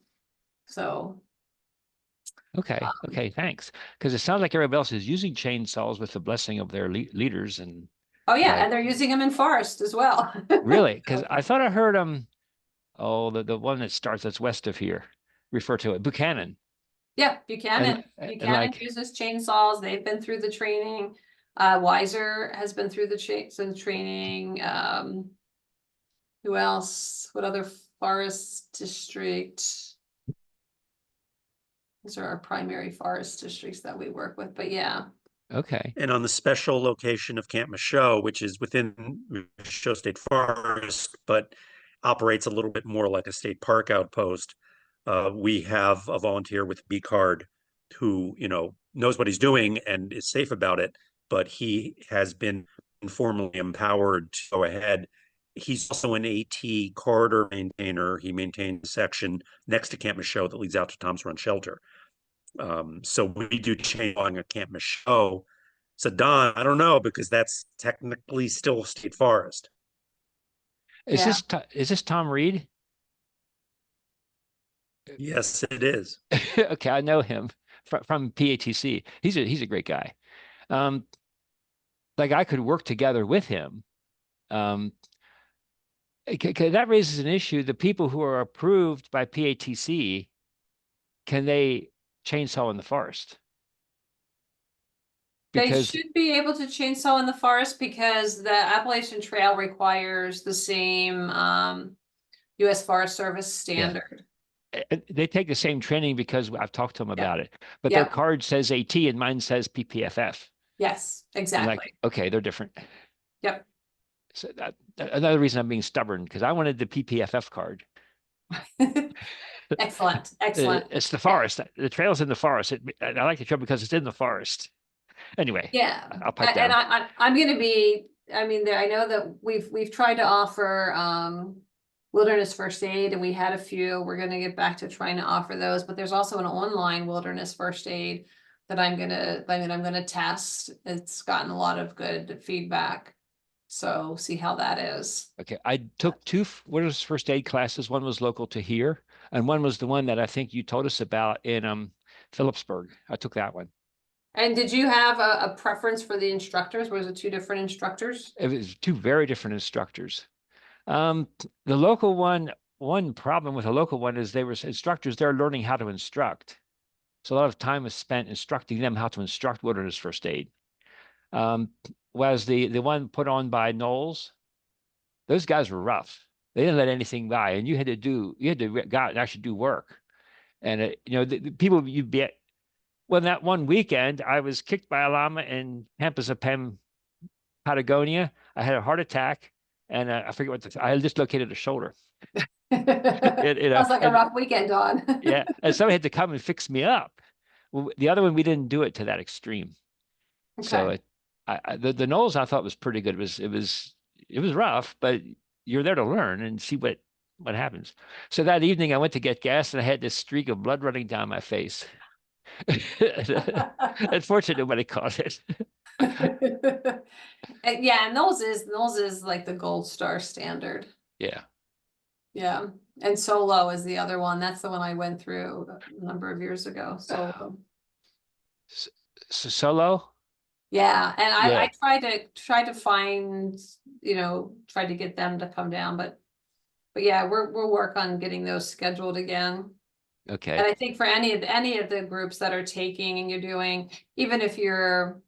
Speaker 1: So.
Speaker 5: Okay. Okay. Thanks. Because it sounds like everybody else is using chainsaws with the blessing of their leaders, and
Speaker 1: Oh yeah, and they're using them in forest as well.
Speaker 5: really, because I thought I heard the one that starts that's west of here, refer to it Buchanan.
Speaker 1: Yeah, Buchanan
Speaker 5: and
Speaker 1: Buchanan uses chainsaws. They've been through the training. Weiser has been through the training. Who else? What other forest district? These are our primary forest districts that we work with, but yeah.
Speaker 5: Okay.
Speaker 2: And on the special location of Camp Michaud, which is within Michaud State Forest, but operates a little bit more like a state park outpost, we have a volunteer with a B card who, knows what he's doing and is safe about it, but he has been informally empowered to go ahead. He's also an AT corridor maintainer. He maintains a section next to Camp Michaud that leads out to Tom's Run Shelter. So we do chainsawing at Camp Michaud. So Don, I don't know, because that's technically still state forest.
Speaker 5: Is
Speaker 1: Yeah.
Speaker 5: this Tom Reed?
Speaker 2: Yes, it is.
Speaker 5: Okay, I know him from PATC. He's a great guy. Like I could work together with him. That raises an issue. The people who are approved by PATC, can they chainsaw in the forest?
Speaker 1: They
Speaker 5: Because
Speaker 1: should be able to chainsaw in the forest because the Appalachian Trail requires the same US Forest Service standard.
Speaker 5: they take the same training because I've talked to them about it, but
Speaker 1: Yep.
Speaker 5: their card says AT and mine says PPFF.
Speaker 1: Yes,
Speaker 5: I'm
Speaker 1: exactly.
Speaker 5: like, okay, they're different.
Speaker 1: Yep.
Speaker 5: So that another reason I'm being stubborn, because I wanted the PPFF card.
Speaker 1: Excellent. Excellent.
Speaker 5: It's the forest. The trail's in the forest. I like the trail because it's in the forest. Anyway,
Speaker 1: Yeah.
Speaker 5: I'll pipe down.
Speaker 1: And I'm going to be, I know that we've tried to offer wilderness first aid, and we had a few. We're going to get back to trying to offer those, but there's also an online wilderness first aid that I'm going to test. It's gotten a lot of good feedback. So see how that is.
Speaker 5: Okay, I took two wilderness first aid classes. One was local to here, and one was the one that I think you told us about in Phillipsburg. I took that one.
Speaker 1: And did you have a preference for the instructors? Was it two different instructors?
Speaker 5: It was two very different instructors. The local one problem with the local one is they were instructors. They're learning how to instruct. So a lot of time was spent instructing them how to instruct wilderness first aid. Whereas the one put on by Knowles, those guys were rough. They didn't let anything by, and you had to go out and actually do work. And the people you'd be. Well, that one weekend, I was kicked by a llama in Pampas of Patagonia. I had a heart attack, and I forget I dislocated a shoulder.
Speaker 1: Sounds like a rough weekend, Don.
Speaker 5: Yeah, and somebody had to come and fix me up. Well, the other one, we didn't do it to that extreme.
Speaker 1: Okay.
Speaker 5: So the Knowles I thought was pretty good. It was rough, but you're there to learn and see what happens. So that evening, I went to get gas, and I had this streak of blood running down my face. Unfortunately, nobody caught it.
Speaker 1: Yeah, and Knowles is like the gold star standard.
Speaker 5: Yeah.
Speaker 1: Yeah, and Solo is the other one. That's the one I went through a number of years ago. Solo.
Speaker 5: Solo?
Speaker 1: Yeah, and
Speaker 5: Yeah.
Speaker 1: I tried to find, try to get them to come down, but yeah, we'll work on getting those scheduled again. And
Speaker 5: Okay.
Speaker 1: I think for any of the groups that are taking and you're doing, even if your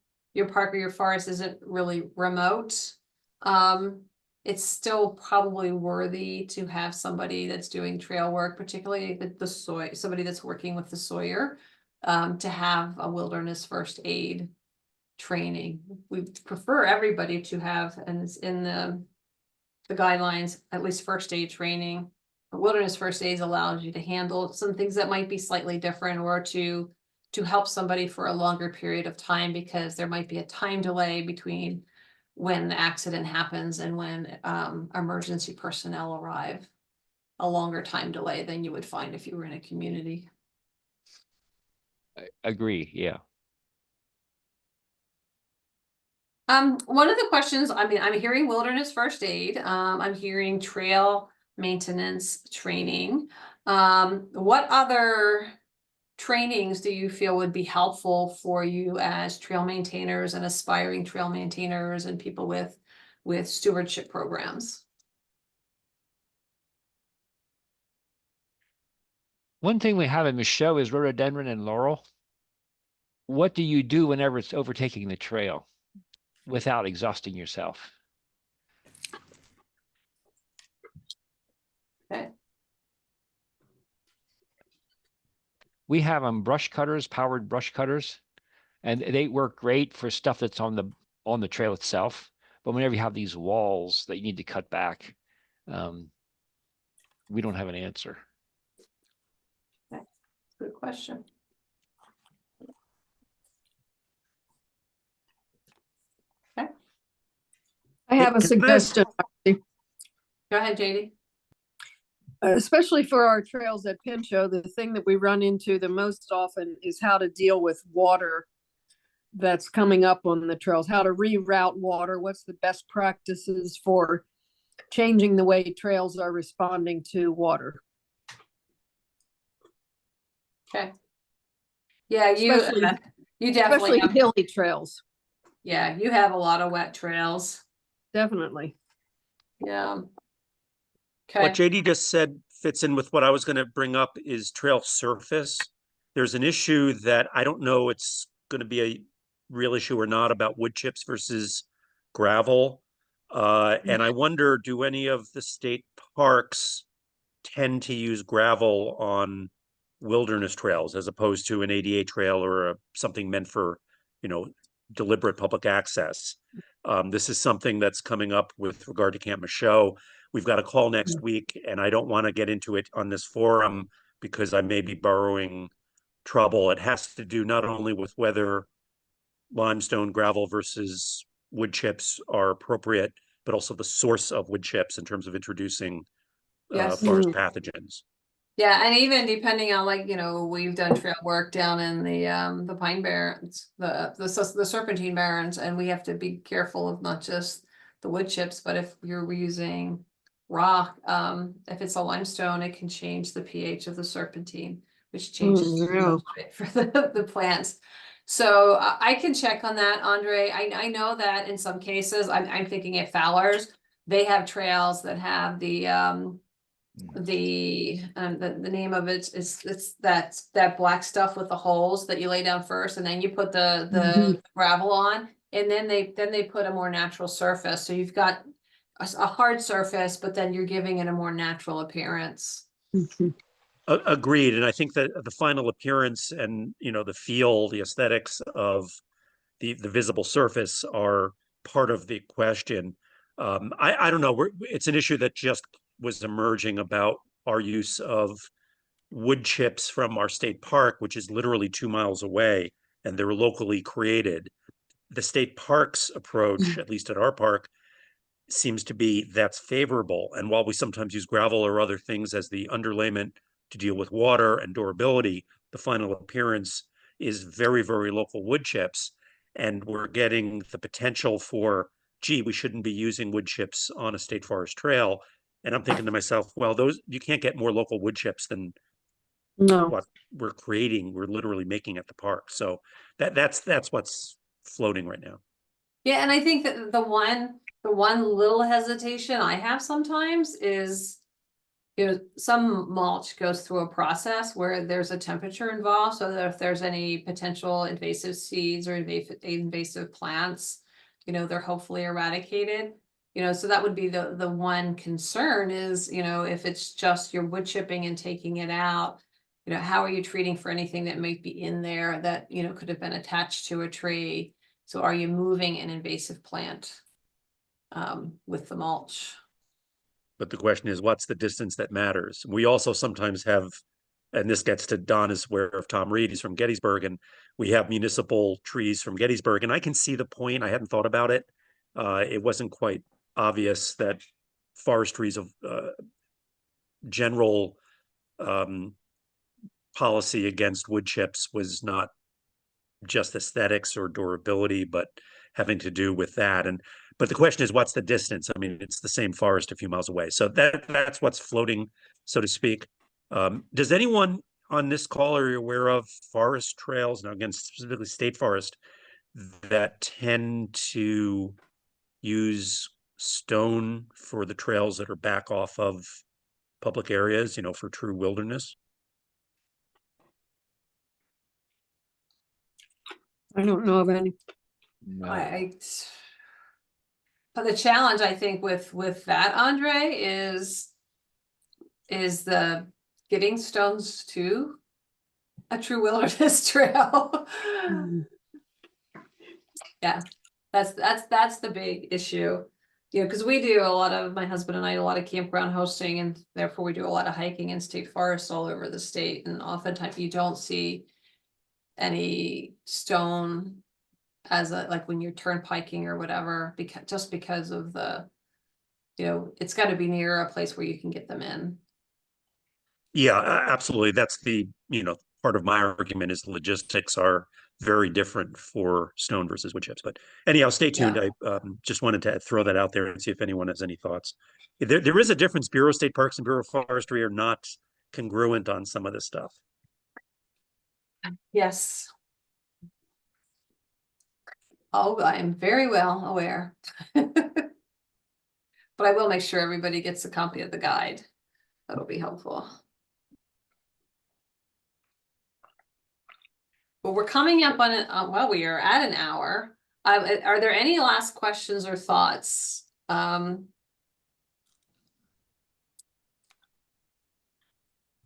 Speaker 1: park or your forest isn't really remote, it's still probably worthy to have somebody that's doing trail work, particularly somebody that's working with the Sawyer, to have a wilderness first aid training. We prefer everybody to have, and it's in the guidelines, at least first aid training. But wilderness first aid allows you to handle some things that might be slightly different, or to help somebody for a longer period of time, because there might be a time delay between when the accident happens and when emergency personnel arrive. A longer time delay than you would find if you were in a community.
Speaker 5: I agree. Yeah.
Speaker 1: One of the questions, I mean, I'm hearing wilderness first aid, I'm hearing trail maintenance training. What other trainings do you feel would be helpful for you as trail maintainers and aspiring trail maintainers and people with stewardship programs?
Speaker 5: One thing we have in Michelle is rhododendron and laurel. What do you do whenever it's overtaking the trail without exhausting yourself?
Speaker 1: Okay.
Speaker 5: We have brush cutters, powered brush cutters, and they work great for stuff that's on the trail itself. But whenever you have these walls that you need to cut back, we don't have an answer.
Speaker 1: Good question.
Speaker 6: I have a
Speaker 2: Can I-
Speaker 6: suggestion,
Speaker 1: Go ahead, JD.
Speaker 6: especially for our trails at Pinchot. The thing that we run into the most often is how to deal with water that's coming up on the trails, how to reroute water, what's the best practices for changing the way trails are responding to water.
Speaker 1: Okay. Yeah, you
Speaker 6: Especially-
Speaker 1: you definitely
Speaker 6: Especially
Speaker 1: have,
Speaker 6: hilly trails,
Speaker 1: yeah, you have a lot of wet trails.
Speaker 6: definitely.
Speaker 1: Yeah.
Speaker 2: What
Speaker 1: Okay.
Speaker 2: JD just said fits in with what I was going to bring up is trail surface. There's an issue that I don't know it's going to be a real issue or not about wood chips versus gravel. And I wonder, do any of the state parks tend to use gravel on wilderness trails as opposed to an ADA trail or something meant for, deliberate public access? This is something that's coming up with regard to Camp Michaud. We've got a call next week, and I don't want to get into it on this forum because I may be borrowing trouble. It has to do not only with whether limestone, gravel versus wood chips are appropriate, but also the source of wood chips in terms of introducing
Speaker 1: Yes.
Speaker 2: forest pathogens.
Speaker 1: Yeah, and even depending on, like, we've done trail work down in the Pine Barrens, the Serpentine Barrens, and we have to be careful of not just the wood chips, but if you're using rock, if it's a limestone, it can change the pH of the serpentine, which changes
Speaker 6: Yeah.
Speaker 1: for the plants. So I can check on that, Andre. I know that in some cases, I'm thinking at Fowler's, they have trails that have the name of it is, it's that black stuff with the holes that you lay down first, and then you put the gravel on, and then they put a more natural surface, so you've got a hard surface, but then you're giving it a more natural appearance.
Speaker 2: Agreed. And I think that the final appearance and, the feel, the aesthetics of the visible surface are part of the question. I don't know. It's an issue that just was emerging about our use of wood chips from our state park, which is literally 2 miles away, and they're locally created. The state park's approach, at least at our park, seems to be that's favorable. And while we sometimes use gravel or other things as the underlayment to deal with water and durability, the final appearance is very, very local wood chips. And we're getting the potential for, gee, we shouldn't be using wood chips on a state forest trail. And I'm thinking to myself, well, you can't get more local wood chips than
Speaker 6: No.
Speaker 2: what we're creating. We're literally making at the park. So that's what's floating right now.
Speaker 1: Yeah, and I think that the one little hesitation I have sometimes is, some mulch goes through a process where there's a temperature involved, so that if there's any potential invasive seeds or invasive plants, they're hopefully eradicated. So that would be the one concern is, if it's just your wood chipping and taking it out, how are you treating for anything that might be in there that, could have been attached to a tree? So are you moving an invasive plant with the mulch?
Speaker 2: But the question is, what's the distance that matters? We also sometimes have, and this gets to Don is aware of Tom Reed, he's from Gettysburg, and we have municipal trees from Gettysburg, and I can see the point. I hadn't thought about it. It wasn't quite obvious that forestry's of general policy against wood chips was not just aesthetics or durability, but having to do with that. But the question is, what's the distance? I mean, it's the same forest a few miles away. So that's what's floating, so to speak. Does anyone on this call, are you aware of forest trails, now again, specifically state forest, that tend to use stone for the trails that are back off of public areas, for true wilderness?
Speaker 6: I don't know of any.
Speaker 1: I but the challenge I think with that, Andre, is the getting stones to a true wilderness trail. Yeah, that's the big issue. Because we do my husband and I do a lot of campground hosting, and therefore we do a lot of hiking in state forests all over the state, and oftentimes you don't see any stone as like when you're turnpiking or whatever, because of the, it's got to be near a place where you can get them in.
Speaker 2: Yeah, absolutely. That's the, part of my argument is the logistics are very different for stone versus wood chips. But anyhow, stay tuned.
Speaker 1: Yeah.
Speaker 2: I just wanted to throw that out there and see if anyone has any thoughts. There is a difference. Bureau of State Parks and Bureau of Forestry are not congruent on some of this stuff.
Speaker 1: Yes. Oh, I am very well aware. But I will make sure everybody gets a copy of the guide. That'll be helpful. Well, we're coming up on it. Well, we are at an hour. Are there any last questions or thoughts?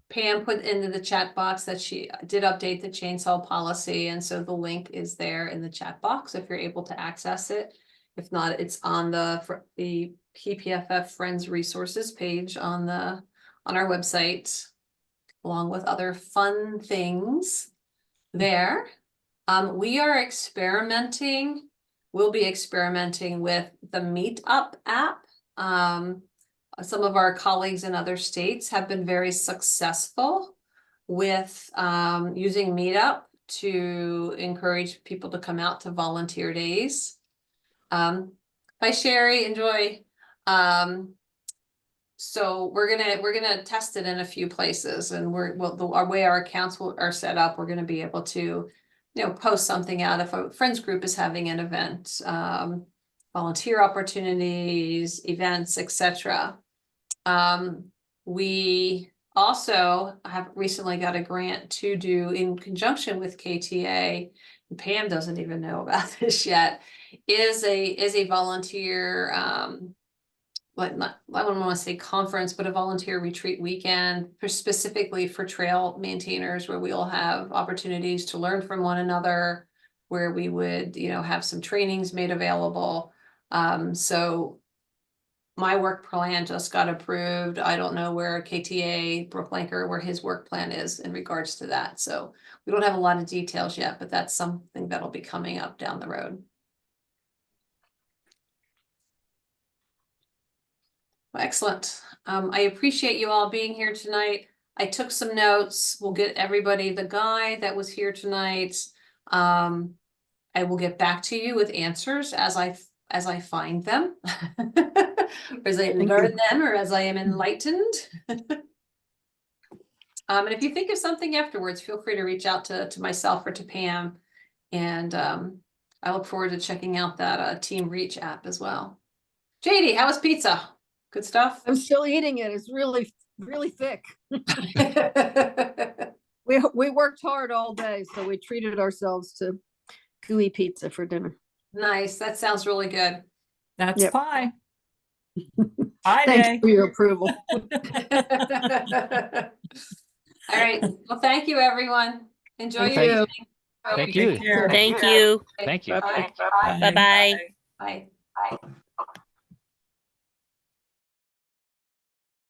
Speaker 1: Pam put into the chat box that she did update the chainsaw policy, and so the link is there in the chat box if you're able to access it. If not, it's on the PPFF Friends Resources page on our website, along with other fun things there. We are experimenting. We'll be experimenting with the Meetup app. Some of our colleagues in other states have been very successful with using Meetup to encourage people to come out to volunteer days. Hi, Sherry, enjoy. So we're gonna test it in a few places, and our way our accounts are set up, we're gonna be able to, post something out if a friends group is having an event, volunteer opportunities, events, etc. We also have recently got a grant to do in conjunction with KTA. And Pam doesn't even know about this yet. Is a volunteer, I don't want to say conference, but a volunteer retreat weekend specifically for trail maintainers, where we'll have opportunities to learn from one another, where we would, have some trainings made available. So my work plan just got approved. I don't know where KTA Brooklinker, where his work plan is in regards to that. So we don't have a lot of details yet, but that's something that'll be coming up down the road. Excellent. I appreciate you all being here tonight. I took some notes. We'll get everybody the guide that was here tonight. I will get back to you with answers as I find them, or as I learn them, or as I am enlightened. And if you think of something afterwards, feel free to reach out to myself or to Pam. And I look forward to checking out that Team Reach app as well. JD, how was pizza? Good stuff?
Speaker 6: I'm still eating it. It's really, really thick. We worked hard all day, so we treated ourselves to gooey pizza for dinner.
Speaker 1: Nice. That sounds really good.
Speaker 7: That's
Speaker 6: Yep.
Speaker 7: pie. Pie
Speaker 6: Thanks
Speaker 7: day.
Speaker 6: for your approval.
Speaker 1: All right. Well, thank you, everyone. Enjoy
Speaker 6: Thank
Speaker 1: your
Speaker 6: you.
Speaker 1: evening.
Speaker 5: Thank
Speaker 7: Take
Speaker 5: you.
Speaker 7: care.
Speaker 4: Thank you.
Speaker 5: Thank you.
Speaker 6: Bye-bye.
Speaker 4: Bye-bye.
Speaker 1: Bye.